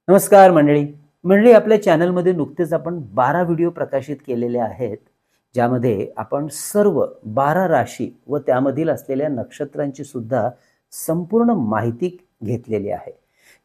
नमस्कार मंडळी. मंडळी, आपल्या चॅनलमध्ये नुकतेच आपण 12 व्हिडिओ प्रकाशित केलेले आहेत, ज्यामध्ये आपण सर्व 12 राशी व त्यामधील असलेल्या नक्षत्रांची सुद्धा संपूर्ण माहिती घेतलेली आहे.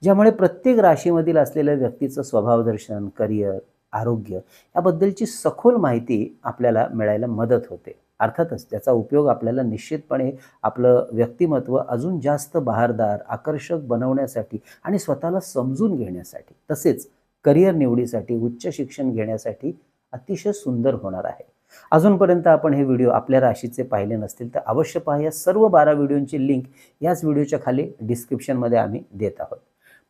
ज्यामुळे प्रत्येक राशीमधील असलेल्या व्यक्तीचं स्वभावदर्शन, करिअर, आरोग्य याबद्दलची सखोल माहिती आपल्याला मिळायला मदत होते. अर्थातच त्याचा उपयोग आपल्याला निश्चितपणे आपलं व्यक्तिमत्व अजून जास्त बहारदार, आकर्षक बनवण्यासाठी आणि स्वतःला समजून घेण्यासाठी, तसेच करिअर निवडीसाठी, उच्च शिक्षण घेण्यासाठी अतिशय सुंदर होणार आहे. अजूनपर्यंत आपण हे व्हिडिओ आपल्या राशीचे पाहिले नसतील तर अवश्य पहा. या सर्व 12 व्हिडिओंची लिंक याच व्हिडिओच्या खाली डिस्क्रिप्शनमध्ये आम्ही देत आहोत.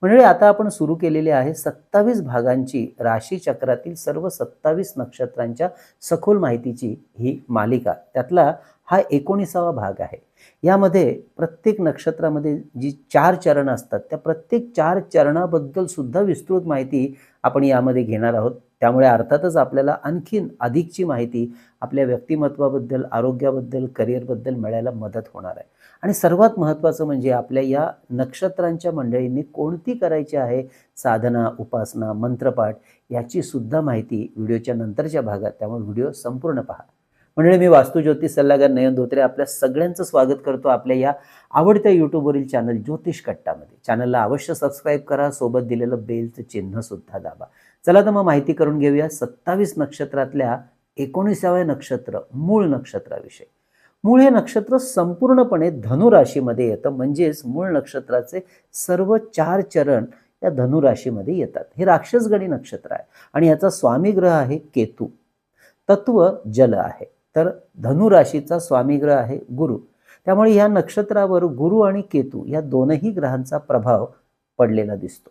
म्हणजे आता आपण सुरू केलेली आहे 27 भागांची राशी चक्रातील सर्व 27 नक्षत्रांच्या सखोल माहितीची ही मालिका. त्यातला हा 19वा भाग आहे. यामध्ये प्रत्येक नक्षत्रामध्ये जी 4 चरण असतात, त्या प्रत्येक 4 चरणाबद्दल सुद्धा विस्तृत माहिती आपण यामध्ये घेणार आहोत. त्यामुळे अर्थातच आपल्याला आणखीन अधिकची माहिती आपल्या व्यक्तिमत्वाबद्दल, आरोग्याबद्दल, करिअरबद्दल मिळायला मदत होणार आहे. आणि सर्वात महत्त्वाचं म्हणजे आपल्या या नक्षत्रांच्या मंडळींनी कोणती करायची आहे साधना, उपासना, मंत्रपाठ याची सुद्धा माहिती व्हिडिओच्या नंतरच्या भागात. त्यामुळे व्हिडिओ संपूर्ण पहा. म्हणजे मी वास्तू ज्योतिष सल्लागार नयन धोत्रे आपल्या सगळ्यांचं स्वागत करतो आपल्या या आवडत्या यूट्यूबवरील चॅनल ज्योतिष कट्टामध्ये. चॅनलला अवश्य सबस्क्राईब करा, सोबत दिलेलं बेलचं चिन्ह सुद्धा दाबा. चला तर मग माहिती करून घेऊया 27 नक्षत्रातल्या 19व्या नक्षत्र मूळ नक्षत्राविषयी. मूळ हे नक्षत्र संपूर्णपणे धनु राशीमध्ये येतं, म्हणजेच मूळ नक्षत्राचे सर्व 4 चरण या धनु राशीमध्ये येतात. हे राक्षसगणी नक्षत्र आहे आणि याचा स्वामी ग्रह आहे केतू. तत्व जल आहे. तर धनु राशीचा स्वामी ग्रह आहे गुरु. त्यामुळे या नक्षत्रावर गुरु आणि केतू या दोनही ग्रहांचा प्रभाव पडलेला दिसतो.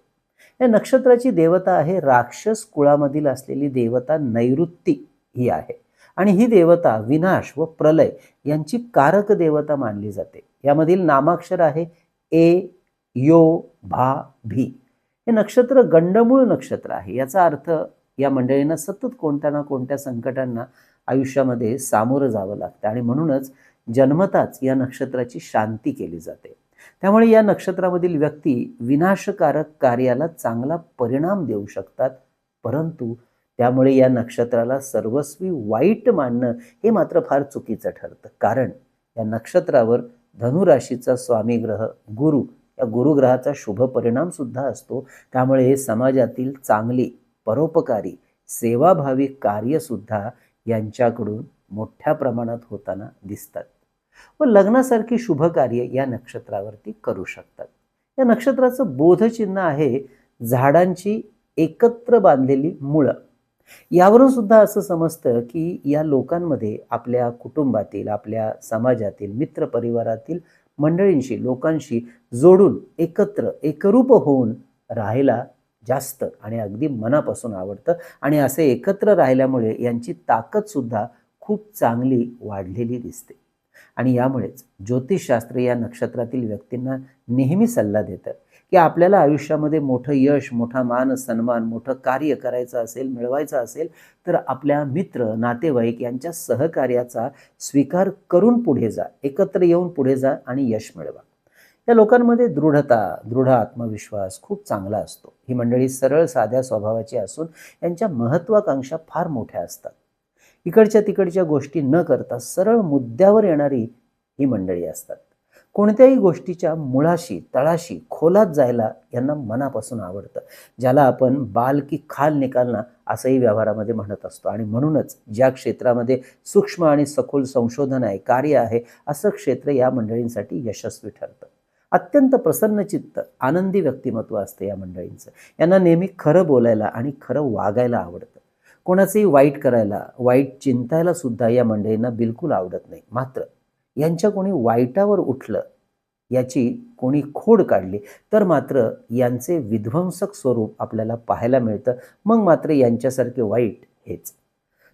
या नक्षत्राची देवता आहे राक्षस कुळामधील असलेली देवता नैऋत्ती ही आहे. आणि ही देवता विनाश व प्रलय यांची कारक देवता मानली जाते. यामधील नामाक्षर आहे ए, यो, भा, भी. हे नक्षत्र गंडमूळ नक्षत्र आहे. याचा अर्थ या मंडळींना सतत कोणत्या ना कोणत्या संकटांना आयुष्यामध्ये सामोरं जावं लागतं आणि म्हणूनच जन्मताच या नक्षत्राची शांती केली जाते. त्यामुळे या नक्षत्रामधील व्यक्ती विनाशकारक कार्याला चांगला परिणाम देऊ शकतात, परंतु त्यामुळे या नक्षत्राला सर्वस्वी वाईट मानणं हे मात्र फार चुकीचं ठरतं. कारण या नक्षत्रावर धनुराशीचा स्वामी ग्रह गुरु, या गुरुग्रहाचा शुभ परिणाम सुद्धा असतो. त्यामुळे हे समाजातील चांगली, परोपकारी, सेवाभावी कार्य सुद्धा यांच्याकडून मोठ्या प्रमाणात होताना दिसतात व लग्नासारखी शुभ कार्य या नक्षत्रावरती करू शकतात. या नक्षत्राचं बोधचिन्ह आहे झाडांची एकत्र बांधलेली मुळं. यावरून सुद्धा असं समजतं की या लोकांमध्ये आपल्या कुटुंबातील, आपल्या समाजातील, मित्र परिवारातील मंडळींशी, लोकांशी जोडून एकत्र एकरूप होऊन राहायला जास्त आणि अगदी मनापासून आवडतं. आणि असे एकत्र राहिल्यामुळे यांची ताकद सुद्धा खूप चांगली वाढलेली दिसते. आणि यामुळेच ज्योतिषशास्त्र या नक्षत्रातील व्यक्तींना नेहमी सल्ला देतं की आपल्याला आयुष्यामध्ये मोठं यश, मोठा मान सन्मान, मोठं कार्य करायचं असेल, मिळवायचं असेल तर आपल्या मित्र, नातेवाईक यांच्या सहकार्याचा स्वीकार करून पुढे जा, एकत्र येऊन पुढे जा आणि यश मिळवा. या लोकांमध्ये दृढता, दृढ आत्मविश्वास खूप चांगला असतो. ही मंडळी सरळ साध्या स्वभावाची असून यांच्या महत्वाकांक्षा फार मोठ्या असतात. इकडच्या तिकडच्या गोष्टी न करता सरळ मुद्द्यावर येणारी ही मंडळी असतात. कोणत्याही गोष्टीच्या मुळाशी, तळाशी, खोलात जायला यांना मनापासून आवडतं. ज्याला आपण बाल की खाल निकालना असंही व्यवहारामध्ये म्हणत असतो. आणि म्हणूनच ज्या क्षेत्रामध्ये सूक्ष्म आणि सखोल संशोधन आहे, कार्य आहे, असं क्षेत्र या मंडळींसाठी यशस्वी ठरतं. अत्यंत प्रसन्नचित्त, आनंदी व्यक्तिमत्व असतं या मंडळींचं. यांना नेहमी खरं बोलायला आणि खरं वागायला आवडतं. कोणाचंही वाईट करायला, वाईट चिंतायला सुद्धा या मंडळींना बिलकुल आवडत नाही. मात्र यांच्या कोणी वाईटावर उठलं, याची कोणी खोड काढली तर मात्र यांचे विध्वंसक स्वरूप आपल्याला पाहायला मिळतं. मग मात्र यांच्यासारखे वाईट हेच.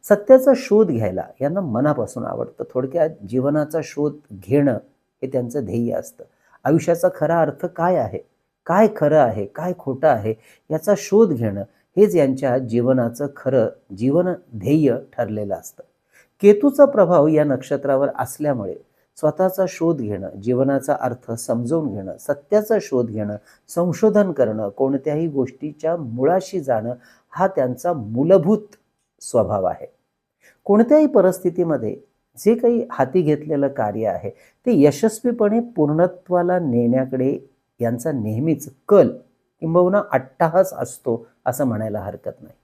सत्याचा शोध घ्यायला यांना मनापासून आवडतं. थोडक्यात जीवनाचा शोध घेणं हे त्यांचं ध्येय असतं. आयुष्याचा खरा अर्थ काय आहे, काय खरं आहे, काय खोटं आहे याचा शोध घेणं हेच यांच्या जीवनाचं खरं जीवन ध्येय ठरलेलं असतं. केतूचा प्रभाव या नक्षत्रावर असल्यामुळे स्वतःचा शोध घेणं, जीवनाचा अर्थ समजून घेणं, सत्याचा शोध घेणं, संशोधन करणं, कोणत्याही गोष्टीच्या मुळाशी जाणं हा त्यांचा मूलभूत स्वभाव आहे. कोणत्याही परिस्थितीमध्ये जे काही हाती घेतलेलं कार्य आहे ते यशस्वीपणे पूर्णत्वाला नेण्याकडे यांचा नेहमीच कल किंबहुना अट्टाहास असतो असं म्हणायला हरकत नाही.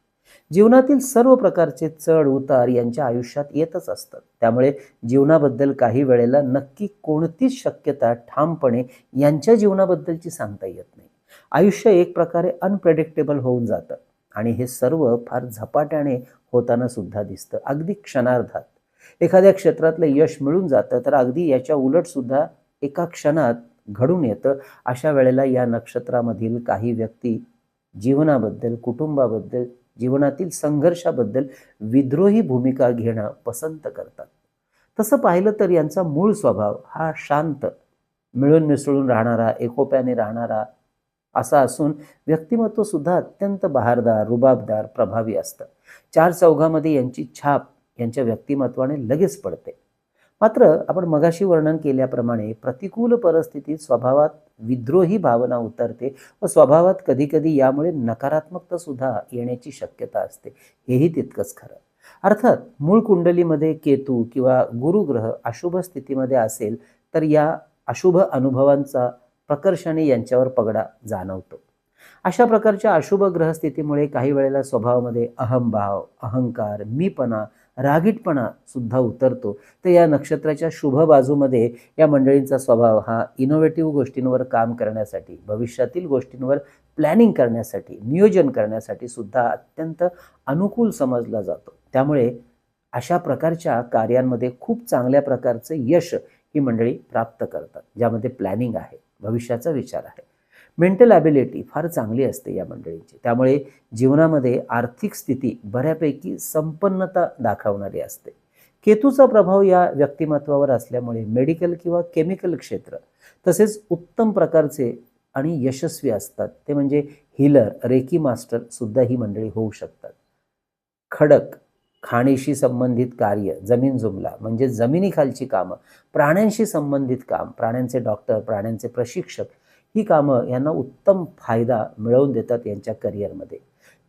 जीवनातील सर्व प्रकारचे चढ उतार यांच्या आयुष्यात येतच असतात. त्यामुळे जीवनाबद्दल काही वेळेला नक्की कोणतीच शक्यता ठामपणे यांच्या जीवनाबद्दलची सांगता येत नाही. आयुष्य एक प्रकारे अनप्रेडिक्टेबल होऊन जातं आणि हे सर्व फार झपाट्याने होताना सुद्धा दिसतं. अगदी क्षणार्धात एखाद्या क्षेत्रातलं यश मिळून जातं तर अगदी याच्या उलट सुद्धा एका क्षणात घडून येतं. अशा वेळेला या नक्षत्रामधील काही व्यक्ती जीवनाबद्दल, कुटुंबाबद्दल, जीवनातील संघर्षाबद्दल विद्रोही भूमिका घेणं पसंत करतात. तसं पाहिलं तर यांचा मूळ स्वभाव हा शांत, मिळून मिसळून राहणारा, एकोप्याने राहणारा असा असून व्यक्तिमत्व सुद्धा अत्यंत बहारदार, रुबाबदार, प्रभावी असतं. चार चौघामध्ये यांची छाप यांच्या व्यक्तिमत्वाने लगेच पडते. मात्र आपण मगाशी वर्णन केल्याप्रमाणे प्रतिकूल परिस्थितीत स्वभावात विद्रोही भावना उतरते व स्वभावात कधीकधी यामुळे नकारात्मकता सुद्धा येण्याची शक्यता असते. हेही तितकंच खरं. अर्थात मूळ कुंडलीमध्ये केतू किंवा गुरुग्रह अशुभ स्थितीमध्ये असेल तर या अशुभ अनुभवांचा प्रकर्षाने यांच्यावर पगडा जाणवतो. अशा प्रकारच्या अशुभ ग्रहस्थितीमुळे काही वेळेला स्वभावामध्ये अहंभाव, अहंकार, मीपणा, रागीटपणा सुद्धा उतरतो. तर या नक्षत्राच्या शुभ बाजूमध्ये या मंडळींचा स्वभाव हा इनोव्हेटिव्ह गोष्टींवर काम करण्यासाठी, भविष्यातील गोष्टींवर प्लॅनिंग करण्यासाठी, नियोजन करण्यासाठी सुद्धा अत्यंत अनुकूल समजला जातो. त्यामुळे अशा प्रकारच्या कार्यांमध्ये खूप चांगल्या प्रकारचं यश ही मंडळी प्राप्त करतात, ज्यामध्ये प्लॅनिंग आहे, भविष्याचा विचार आहे. मेंटल ॲबिलिटी फार चांगली असते या मंडळींची. त्यामुळे जीवनामध्ये आर्थिक स्थिती बऱ्यापैकी संपन्नता दाखवणारी असते. केतूचा प्रभाव या व्यक्तिमत्वावर असल्यामुळे मेडिकल किंवा केमिकल क्षेत्र तसेच उत्तम प्रकारचे आणि यशस्वी असतात. ते म्हणजे हीलर, रेकी मास्टर सुद्धा ही मंडळी होऊ शकतात. खडक, खाणीशी संबंधित कार्य, जमीन जुमला म्हणजे जमिनीखालची कामं, प्राण्यांशी संबंधित काम, प्राण्यांचे डॉक्टर, प्राण्यांचे प्रशिक्षक ही कामं यांना उत्तम फायदा मिळवून देतात यांच्या करिअरमध्ये.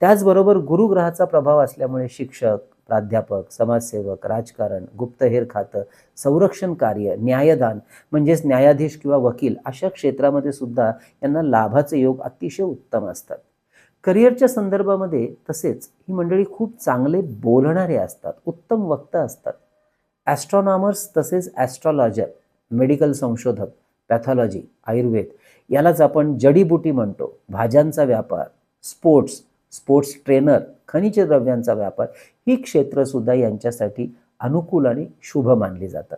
त्याचबरोबर गुरुग्रहाचा प्रभाव असल्यामुळे शिक्षक, प्राध्यापक, समाजसेवक, राजकारण, गुप्तहेर खातं, संरक्षण कार्य, न्यायदान म्हणजेच न्यायाधीश किंवा वकील अशा क्षेत्रामध्ये सुद्धा यांना लाभाचे योग अतिशय उत्तम असतात. करिअरच्या संदर्भामध्ये तसेच ही मंडळी खूप चांगले बोलणारे असतात, उत्तम वक्ता असतात. ॲस्ट्रॉनॉमर्स तसेच ॲस्ट्रॉलॉजर, मेडिकल संशोधक, पॅथॉलॉजी, आयुर्वेद यालाच आपण जडीबुटी म्हणतो, भाज्यांचा व्यापार, स्पोर्ट्स ट्रेनर, खनिज द्रव्यांचा व्यापार ही क्षेत्रसुद्धा यांच्यासाठी अनुकूल आणि शुभ मानली जातात.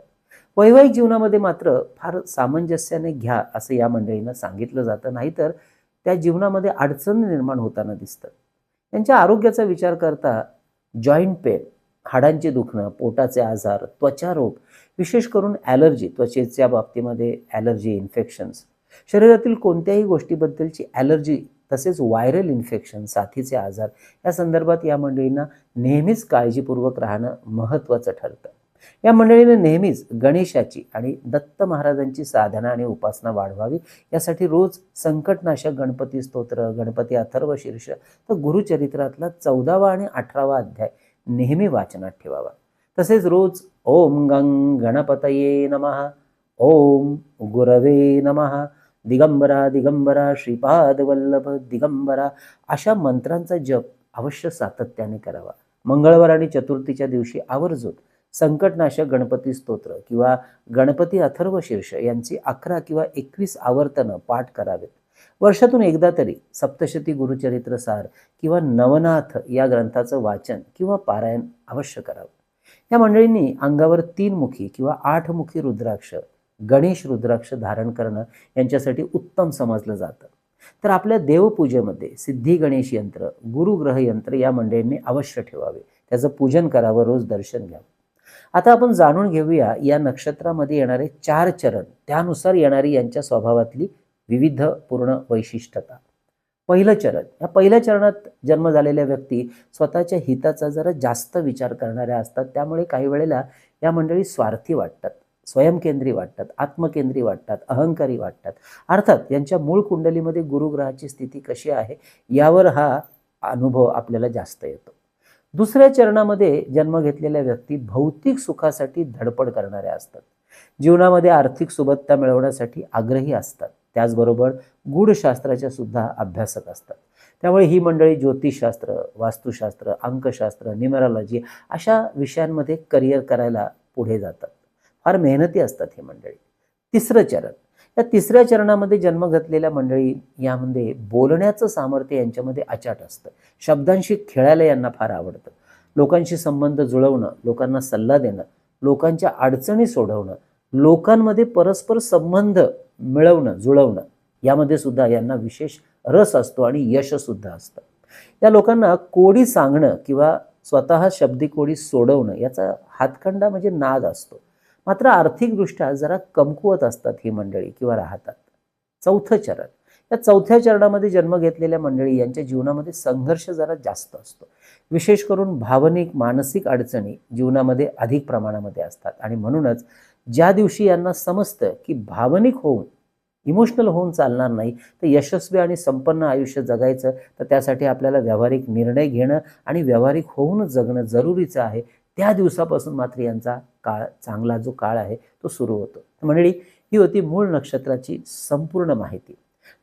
वैवाहिक जीवनामध्ये मात्र फार सामंजस्याने घ्या असं या मंडळींना सांगितलं जातं, नाहीतर त्या जीवनामध्ये अडचण निर्माण होताना दिसतं. त्यांच्या आरोग्याचा विचार करता जॉईंट पेन, हाडांचे दुखणं, पोटाचे आजार, त्वचारोग, विशेष करून ॲलर्जी, त्वचेच्या बाबतीमध्ये ॲलर्जी, इन्फेक्शन्स, शरीरातील कोणत्याही गोष्टीबद्दलची ॲलर्जी तसेच व्हायरल इन्फेक्शन, साथीचे आजार या संदर्भात या मंडळींना नेहमीच काळजीपूर्वक राहणं महत्त्वाचं ठरतं. या मंडळीने नेहमीच गणेशाची आणि दत्त महाराजांची साधना आणि उपासना वाढवावी यासाठी रोज संकटनाशक गणपती स्तोत्र, गणपती अथर्वशीर्ष तर गुरुचरित्रातला 14वा आणि 18वा अध्याय नेहमी वाचनात ठेवावा. तसेच रोज ओम गंग गणपतये नमः, ओम गुरवे नमः, दिगंबरा दिगंबरा श्रीपाद वल्लभ दिगंबरा अशा मंत्रांचा जप अवश्य सातत्याने करावा. मंगळवार आणि चतुर्थीच्या दिवशी आवर्जून संकटनाशक गणपती स्तोत्र किंवा गणपती अथर्वशीर्ष यांची 11 किंवा 21 आवर्तनं पाठ करावेत. वर्षातून एकदा तरी सप्तशती गुरुचरित्र सार किंवा नवनाथ या ग्रंथाचं वाचन किंवा पारायण अवश्य करावं. या मंडळींनी अंगावर 3 मुखी किंवा 8 मुखी रुद्राक्ष, गणेश रुद्राक्ष धारण करणं यांच्यासाठी उत्तम समजलं जातं. तर आपल्या देवपूजेमध्ये सिद्धी गणेश यंत्र, गुरुग्रह यंत्र या मंडळींनी अवश्य ठेवावे. त्याचं पूजन करावं, रोज दर्शन घ्यावं. आता आपण जाणून घेऊया या नक्षत्रामध्ये येणारे 4 चरण, त्यानुसार येणारी यांच्या स्वभावातली विविध पूर्ण वैशिष्ट्यता. पहिलं चरण, या पहिल्या चरणात जन्म झालेल्या व्यक्ती स्वतःच्या हिताचा जरा जास्त विचार करणाऱ्या असतात. त्यामुळे काही वेळेला या मंडळी स्वार्थी वाटतात. स्वयंकेंद्री वाटतात, आत्मकेंद्री वाटतात, अहंकारी वाटतात. अर्थात यांच्या मूळ कुंडलीमध्ये गुरुग्रहाची स्थिती कशी आहे यावर हा अनुभव आपल्याला जास्त येतो. दुसऱ्या चरणामध्ये जन्म घेतलेल्या व्यक्ती भौतिक सुखासाठी धडपड करणाऱ्या असतात. जीवनामध्ये आर्थिक सुबत्ता मिळवण्यासाठी आग्रही असतात. त्याचबरोबर गूढशास्त्राच्या सुद्धा अभ्यासक असतात. त्यामुळे ही मंडळी ज्योतिषशास्त्र, वास्तुशास्त्र, अंकशास्त्र, न्यूमरॉलॉजी अशा विषयांमध्ये करिअर करायला पुढे जातात. फार मेहनती असतात ही मंडळी. तिसरं चरण, या तिसऱ्या चरणामध्ये जन्म घेतलेल्या मंडळी यामध्ये बोलण्याचं सामर्थ्य यांच्यामध्ये अचाट असतं. शब्दांशी खेळायला यांना फार आवडतं. लोकांशी संबंध जुळवणं, लोकांना सल्ला देणं, लोकांच्या अडचणी सोडवणं, लोकांमध्ये परस्पर संबंध मिळवणं जुळवणं यामध्ये सुद्धा यांना विशेष रस असतो आणि यश सुद्धा असतं. या लोकांना कोडी सांगणं किंवा स्वतः शब्दी कोडी सोडवणं याचा हातखंडा म्हणजे नाद असतो. मात्र आर्थिकदृष्ट्या जरा कमकुवत असतात ही मंडळी किंवा राहतात. चौथं चरण, या चौथ्या चरणामध्ये जन्म घेतलेल्या मंडळी यांच्या जीवनामध्ये संघर्ष जरा जास्त असतो. विशेष करून भावनिक मानसिक अडचणी जीवनामध्ये अधिक प्रमाणामध्ये असतात आणि म्हणूनच ज्या दिवशी यांना समजतं की भावनिक होऊन इमोशनल होऊन चालणार नाही, तर यशस्वी आणि संपन्न आयुष्य जगायचं तर त्यासाठी आपल्याला व्यावहारिक निर्णय घेणं आणि व्यावहारिक होऊन जगणं जरुरीचं आहे. त्या दिवसापासून मात्र यांचा काळ, चांगला जो काळ आहे तो सुरू होतो. मंडळी, ही होती मूळ नक्षत्राची संपूर्ण माहिती.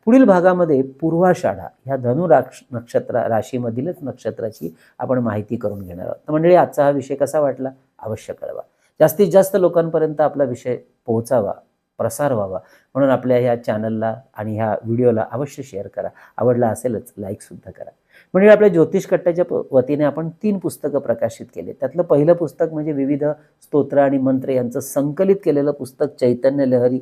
पुढील भागामध्ये पूर्वाषाढा ह्या धनु नक्षत्र राशीमधीलच नक्षत्राची आपण माहिती करून घेणार आहोत. तर मंडळी, आजचा हा विषय कसा वाटला अवश्य कळवा. जास्तीत जास्त लोकांपर्यंत आपला विषय पोहोचावा, प्रसार व्हावा म्हणून आपल्या ह्या चॅनलला आणि ह्या व्हिडिओला अवश्य शेअर करा. आवडला असेलच लाईकसुद्धा करा. म्हणजे आपल्या ज्योतिष कट्ट्याच्या वतीने आपण 3 पुस्तकं प्रकाशित केले. त्यातलं पहिलं पुस्तक म्हणजे विविध स्तोत्र आणि मंत्र यांचं संकलित केलेलं पुस्तक चैतन्य लहरी,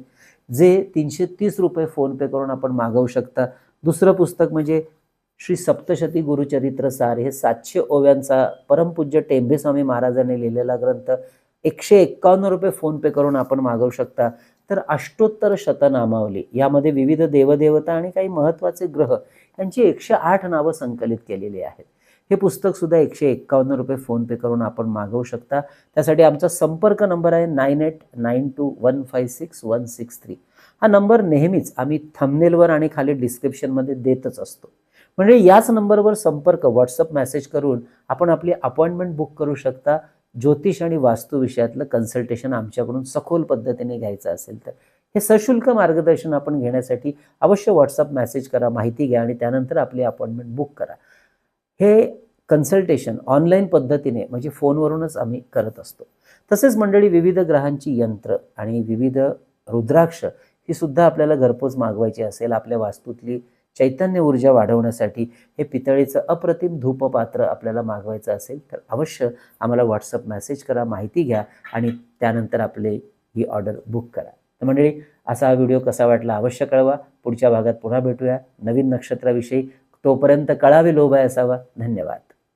जे 330 रुपये फोनपे करून आपण मागवू शकता. दुसरं पुस्तक म्हणजे श्री सप्तशती गुरुचरित्र सार, हे 700 ओव्यांचा परमपूज्य टेंबे स्वामी महाराजांनी लिहिलेला ग्रंथ 151 रुपये फोनपे करून आपण मागवू शकता. तर अष्टोत्तर शतनामावली, यामध्ये विविध देवदेवता आणि काही महत्त्वाचे ग्रह यांची 108 नावं संकलित केलेली आहेत. हे पुस्तक सुद्धा 151 रुपये फोनपे करून आपण मागवू शकता. त्यासाठी आमचा संपर्क नंबर आहे 9892156163. हा नंबर नेहमीच आम्ही थंबनेलवर आणि खाली डिस्क्रिप्शनमध्ये देतच असतो. म्हणजे याच नंबरवर संपर्क व्हॉट्सअप मेसेज करून आपण आपली अपॉइंटमेंट बुक करू शकता. ज्योतिष आणि वास्तू विषयातलं कन्सल्टेशन आमच्याकडून सखोल पद्धतीने घ्यायचं असेल तर हे सशुल्क मार्गदर्शन आपण घेण्यासाठी अवश्य व्हॉट्सअप मेसेज करा, माहिती घ्या आणि त्यानंतर आपली अपॉइंटमेंट बुक करा. हे कन्सल्टेशन ऑनलाईन पद्धतीने म्हणजे फोनवरूनच आम्ही करत असतो. तसेच मंडळी, विविध ग्रहांची यंत्र आणि विविध रुद्राक्ष ही सुद्धा आपल्याला घरपोच मागवायची असेल, आपल्या वास्तूतली चैतन्य ऊर्जा वाढवण्यासाठी हे पितळेचं अप्रतिम धूपपात्र आपल्याला मागवायचं असेल तर अवश्य आम्हाला व्हॉट्सअप मेसेज करा, माहिती घ्या आणि त्यानंतर आपले ही ऑर्डर बुक करा. तर मंडळी, असा हा व्हिडिओ कसा वाटला अवश्य कळवा. पुढच्या भागात पुन्हा भेटूया नवीन नक्षत्राविषयी. तोपर्यंत कळावे लोभाय असावा. धन्यवाद.